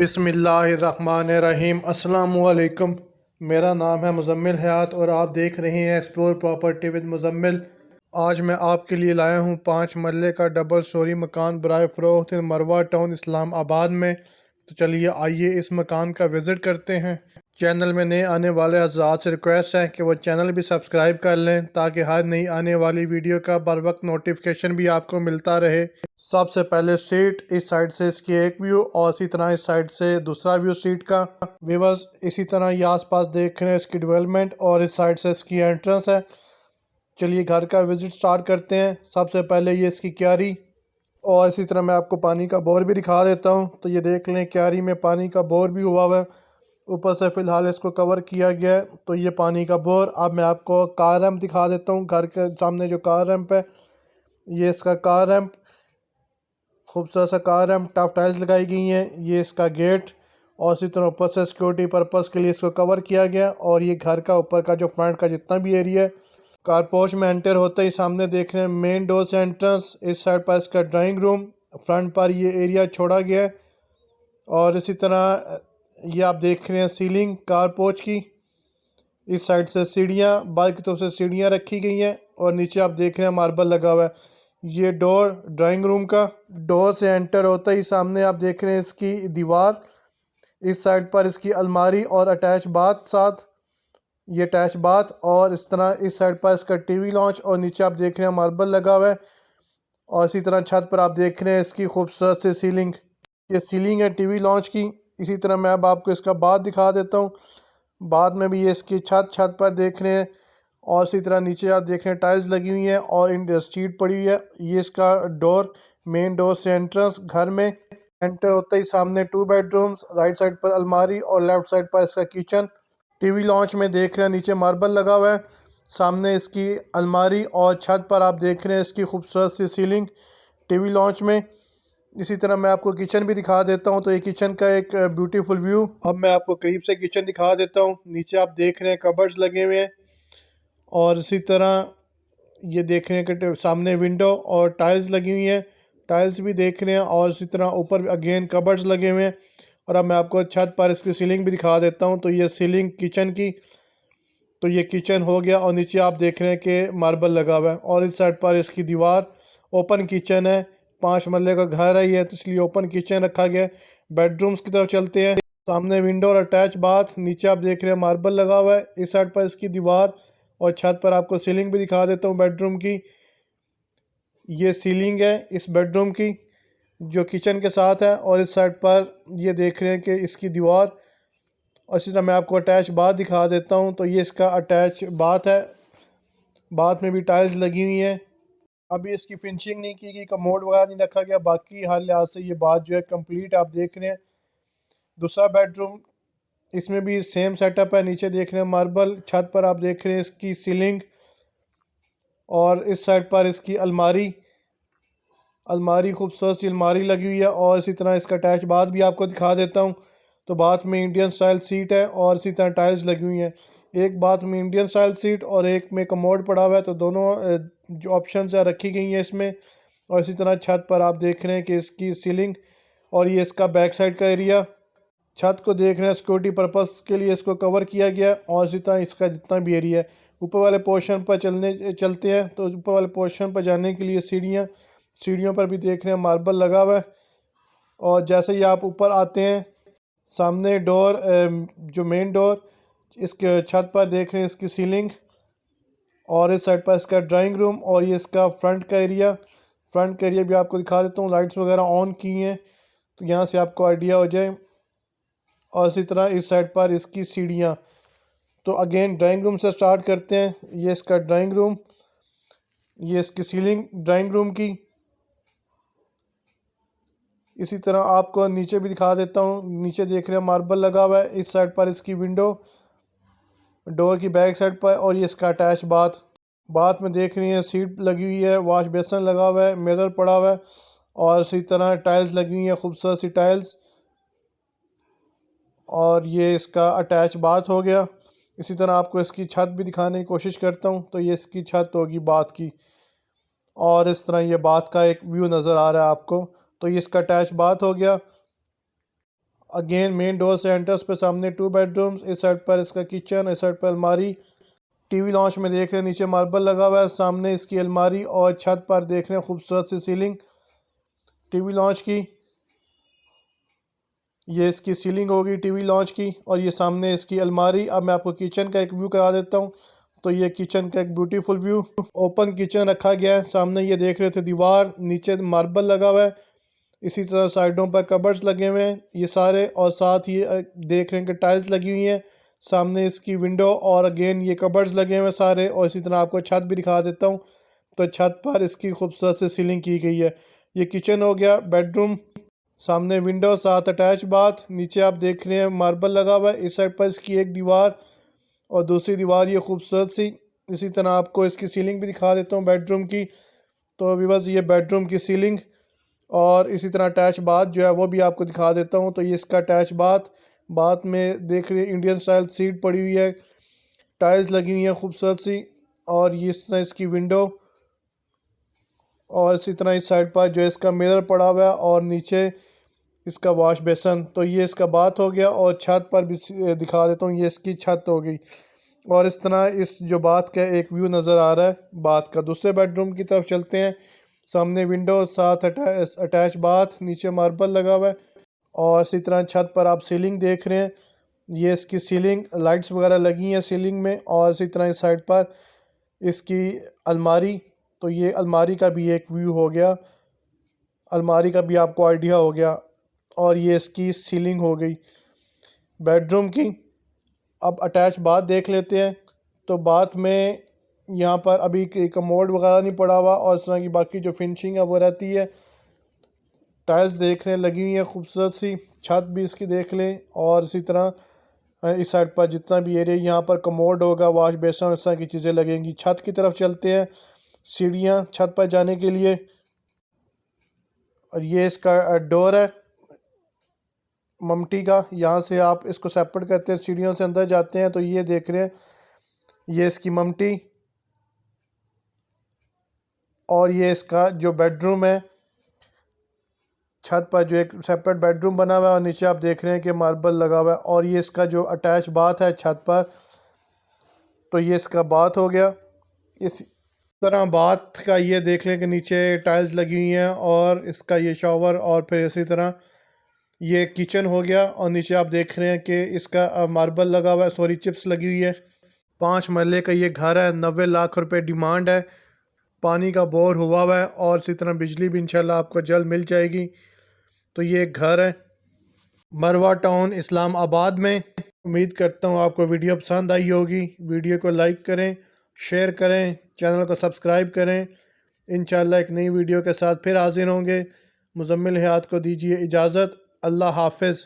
बिस्मिल्लाहिर्रहमानिर्रहीम। अस्सलामुअलैकुम। मेरा नाम है मुज़म्मिल हयात और आप देख रहे हैं एक्सप्लोर प्रॉपर्टी विद मुज़म्मिल। आज मैं आपके लिए लाया हूँ 5 मरले का डबल स्टोरी मकान बराए फ़रोख्त इन मरवा टाउन इस्लामाबाद में। तो चलिए आइए इस मकान का विज़िट करते हैं। चैनल में नए आने वाले हज़रात से रिक्वेस्ट है कि वो चैनल भी सब्सक्राइब कर लें ताकि हर नई आने वाली वीडियो का बर वक्त नोटिफिकेशन भी आपको मिलता रहे। सबसे पहले सीट इस साइड से इसकी एक व्यू और इसी तरह इस साइड से दूसरा व्यू सीट का। व्यूअर्स इसी तरह ये आसपास देख रहे हैं इसकी डेवलपमेंट और इस साइड से इसकी एंट्रेंस है। चलिए घर का विज़िट स्टार्ट करते हैं। सबसे पहले ये इसकी क्यारी और इसी तरह मैं आपको पानी का बोर भी दिखा देता हूँ। तो ये देख लें क्यारी में पानी का बोर भी हुआ हुआ है। ऊपर से फ़िलहाल इसको कवर किया गया है। तो ये पानी का बोर। अब मैं आपको कार रैंप दिखा देता हूँ। घर के सामने जो कार रैंप है ये इसका कार रैंप, खूबसूरत सा कार रैंप, टफ टाइल्स लगाई गई हैं। ये इसका गेट और इसी तरह ऊपर से सिक्योरिटी पर्पज़ के लिए इसको कवर किया गया। और ये घर का ऊपर का जो फ्रंट का जितना भी एरिया है, कारपोश में एंटर होते ही सामने देख रहे हैं मेन डोर से एंट्रेंस। इस साइड पर इसका ड्राइंग रूम, फ्रंट पर ये एरिया छोड़ा गया है। और इसी तरह ये आप देख रहे हैं सीलिंग कारपोच की। इस साइड से सीढ़ियाँ, बाहर की तरफ से सीढ़ियाँ रखी गई हैं और नीचे आप देख रहे हैं मार्बल लगा हुआ है। ये डोर ड्राइंग रूम का। डोर से एंटर होते ही सामने आप देख रहे हैं इसकी दीवार। इस साइड पर इसकी अलमारी और अटैच बाथ साथ, ये अटैच बाथ। और इस तरह इस साइड पर इसका टीवी लॉन्च और नीचे आप देख रहे हैं मार्बल लगा हुआ है। और इसी तरह छत पर आप देख रहे हैं इसकी खूबसूरत सी सीलिंग। ये सीलिंग है टीवी लॉन्च की। इसी तरह मैं अब आपको इसका बाथ दिखा देता हूँ। बाद में भी ये इसकी छत पर देख रहे हैं। और इसी तरह नीचे आप देख रहे हैं टाइल्स लगी हुई हैं और इन स्ट्रीट पड़ी हुई है। ये इसका डोर, मेन डोर से एंट्रेंस घर में। एंटर होते ही सामने 2 बेडरूम्स, राइट साइड पर अलमारी और लेफ्ट साइड पर इसका किचन। टीवी लॉन्च में देख रहे हैं नीचे मार्बल लगा हुआ है, सामने इसकी अलमारी और छत पर आप देख रहे हैं इसकी खूबसूरत सी सीलिंग टीवी लॉन्च में। इसी तरह मैं आपको किचन भी दिखा देता हूँ। तो ये किचन का एक ब्यूटीफुल व्यू। अब मैं आपको करीब से किचन दिखा देता हूँ। नीचे आप देख रहे हैं कबर्ड्स लगे हुए हैं और इसी तरह ये देख रहे हैं कि सामने विंडो और टाइल्स लगी हुई हैं, टाइल्स भी देख रहे हैं। और इसी तरह ऊपर अगेन कबर्ड्स लगे हुए हैं। और अब मैं आपको छत पर इसकी सीलिंग भी दिखा देता हूँ। तो ये सीलिंग किचन की, तो ये किचन हो गया। और नीचे आप देख रहे हैं कि मार्बल लगा हुआ है और इस साइड पर इसकी दीवार। ओपन किचन है, 5 मरले का घर है ये, तो इसलिए ओपन किचन रखा गया है। बेडरूम्स की तरफ चलते हैं। सामने विंडो और अटैच बाथ, नीचे आप देख रहे हैं मार्बल लगा हुआ है। इस साइड पर इसकी दीवार और छत पर आपको सीलिंग भी दिखा देता हूँ बेडरूम की। ये सीलिंग है इस बेडरूम की जो किचन के साथ है। और इस साइड पर ये देख रहे हैं कि इसकी दीवार। और इसी तरह मैं आपको अटैच बाथ दिखा देता हूँ। तो ये इसका अटैच बाथ है, बाथ में भी टाइल्स लगी हुई हैं। अभी इसकी फिनिशिंग नहीं की गई, कमोड वगैरह नहीं रखा गया, बाकी हर लिहाज से ये बात जो है कंप्लीट आप देख रहे हैं। दूसरा बेडरूम, इसमें भी सेम सेटअप है। नीचे देख रहे हैं मार्बल, छत पर आप देख रहे हैं इसकी सीलिंग और इस साइड पर इसकी अलमारी। अलमारी खूबसूरत सी अलमारी लगी हुई है। और इसी तरह इसका अटैच बाथ भी आपको दिखा देता हूँ। तो बाथ में इंडियन स्टाइल सीट है और इसी तरह टाइल्स लगी हुई हैं। एक बाथ में इंडियन स्टाइल सीट और एक में कमोड पड़ा हुआ है। तो दोनों जो ऑप्शन है रखी गई हैं इसमें। और इसी तरह छत पर आप देख रहे हैं कि इसकी सीलिंग और ये इसका बैक साइड का एरिया। छत को देख रहे हैं सिक्योरिटी पर्पस के लिए इसको कवर किया गया। और इसी तरह इसका जितना भी एरिया है, ऊपर वाले पोर्शन पर चलते हैं। तो ऊपर वाले पोर्शन पर जाने के लिए सीढ़ियाँ, सीढ़ियों पर भी देख रहे हैं मार्बल लगा हुआ है। और जैसे ही आप ऊपर आते हैं, सामने डोर, जो मेन डोर, इसके छत पर देख रहे हैं इसकी सीलिंग। और इस साइड पर इसका ड्राइंग रूम और ये इसका फ्रंट का एरिया। फ्रंट का एरिया भी आपको दिखा देता हूँ, लाइट्स वगैरह ऑन की हैं तो यहाँ से आपको आइडिया हो जाए। और इसी तरह इस साइड पर इसकी सीढ़ियाँ। तो अगेन ड्राइंग रूम से स्टार्ट करते हैं। ये इसका ड्राइंग रूम, ये इसकी सीलिंग ड्राइंग रूम की। इसी तरह आपको नीचे भी दिखा देता हूँ। नीचे देख रहे हैं मार्बल लगा हुआ है। इस साइड पर इसकी विंडो, डोर की बैक साइड पर। और ये इसका अटैच बाथ। बाथ में देख रही हैं सीट लगी हुई है, वॉश बेसन लगा हुआ है, मिरर पड़ा हुआ है। और इसी तरह टाइल्स लगी हुई हैं, खूबसूरत सी टाइल्स। और ये इसका अटैच बाथ हो गया। इसी तरह आपको इसकी छत भी दिखाने की कोशिश करता हूँ। तो ये इसकी छत होगी बाथ की। और इस तरह ये बाथ का एक व्यू नज़र आ रहा है आपको। तो ये इसका अटैच बाथ हो गया। अगेन मेन डोर से एंट्रेंस पे सामने 2 बेडरूम्स, इस साइड पर इसका किचन, इस साइड पर अलमारी। टीवी लॉन्च में देख रहे हैं नीचे मार्बल लगा हुआ है, सामने इसकी अलमारी और छत पर देख रहे हैं खूबसूरत सी सीलिंग टीवी लॉन्च की। ये इसकी सीलिंग होगी टीवी लॉन्च की, और ये सामने इसकी अलमारी। अब मैं आपको किचन का एक व्यू करा देता हूँ। तो ये किचन का एक ब्यूटीफुल व्यू, ओपन किचन रखा गया है। सामने ये देख रहे थे दीवार, नीचे मार्बल लगा हुआ है, इसी तरह साइडों पर कबर्ड्स लगे हुए हैं ये सारे, और साथ ही देख रहे हैं कि टाइल्स लगी हुई हैं। सामने इसकी विंडो और अगेन ये कबर्ड्स लगे हुए हैं सारे, और इसी तरह आपको छत भी दिखा देता हूँ। तो छत पर इसकी खूबसूरत सी सीलिंग की गई है। ये किचन हो गया, बेडरूम, सामने विंडो, साथ अटैच बाथ। नीचे आप देख रहे हैं मार्बल लगा हुआ है, इस साइड पर इसकी एक दीवार और दूसरी दीवार ये खूबसूरत सी। इसी तरह आपको इसकी सीलिंग भी दिखा देता हूँ बेडरूम की। तो व्यूअर्स ये बेडरूम की सीलिंग, और इसी तरह अटैच बाथ जो है वो भी आपको दिखा देता हूँ। तो ये इसका अटैच बाथ, बाथ में देख रहे हैं इंडियन स्टाइल सीट पड़ी हुई है, टाइल्स लगी हुई हैं खूबसूरत सी, और ये इस तरह इसकी विंडो, और इसी तरह इस साइड पर जो इसका मिरर पड़ा हुआ है, और नीचे इसका वॉश बेसन। तो ये इसका बाथ हो गया, और छत पर भी दिखा देता हूँ, ये इसकी छत हो गई। और इस तरह इस जो बाथ का एक व्यू नज़र आ रहा है बाथ का। दूसरे बेडरूम की तरफ चलते हैं। सामने विंडो, साथ अटैच बाथ, नीचे मार्बल लगा हुआ है, और इसी तरह छत पर आप सीलिंग देख रहे हैं। ये इसकी सीलिंग, लाइट्स वगैरह लगी हैं सीलिंग में, और इसी तरह इस साइड पर इसकी अलमारी। तो ये अलमारी का भी एक व्यू हो गया, अलमारी का भी आपको आइडिया हो गया, और ये इसकी सीलिंग हो गई बेडरूम की। अब अटैच बाथ देख लेते हैं। तो बाथ में यहाँ पर अभी कमोड वगैरह नहीं पड़ा हुआ, और इस तरह की बाकी जो फिनिशिंग है वो रहती है। टाइल्स देख रहे हैं लगी हुई हैं खूबसूरत सी, छत भी इसकी देख लें, और इसी तरह इस साइड पर जितना भी एरिया यहाँ पर कमोड होगा, वॉश बेसिन, इस तरह की चीज़ें लगेंगी। छत की तरफ चलते हैं, सीढ़ियाँ छत पर जाने के लिए, और ये इसका डोर है ममटी का, यहाँ से आप इसको सेपरेट करते हैं, सीढ़ियों से अंदर जाते हैं। तो ये देख रहे हैं ये इसकी ममटी, और ये इसका जो बेडरूम है, छत पर जो एक सेपरेट बेडरूम बना हुआ है, और नीचे आप देख रहे हैं कि मार्बल लगा हुआ है, और ये इसका जो अटैच बाथ है छत पर। तो ये इसका बाथ हो गया। इस तरह बाथ का ये देख लें कि नीचे टाइल्स लगी हुई हैं, और इसका ये शॉवर, और फिर इसी तरह ये किचन हो गया, और नीचे आप देख रहे हैं कि इसका मार्बल लगा हुआ है, सॉरी चिप्स लगी हुई है। 5 महले का ये घर है, 90 लाख रुपए डिमांड है। पानी का बोर हुआ है, और इसी तरह बिजली भी इंशाल्लाह आपको जल्द मिल जाएगी। तो ये एक घर है मरवा टाउन इस्लामाबाद में। उम्मीद करता हूँ आपको वीडियो पसंद आई होगी। वीडियो को लाइक करें, शेयर करें, चैनल को सब्सक्राइब करें। इंशाल्लाह एक नई वीडियो के साथ फिर हाजिर होंगे। मुज़म्मिल हयात को दीजिए इजाज़त। अल्लाह हाफ़िज़।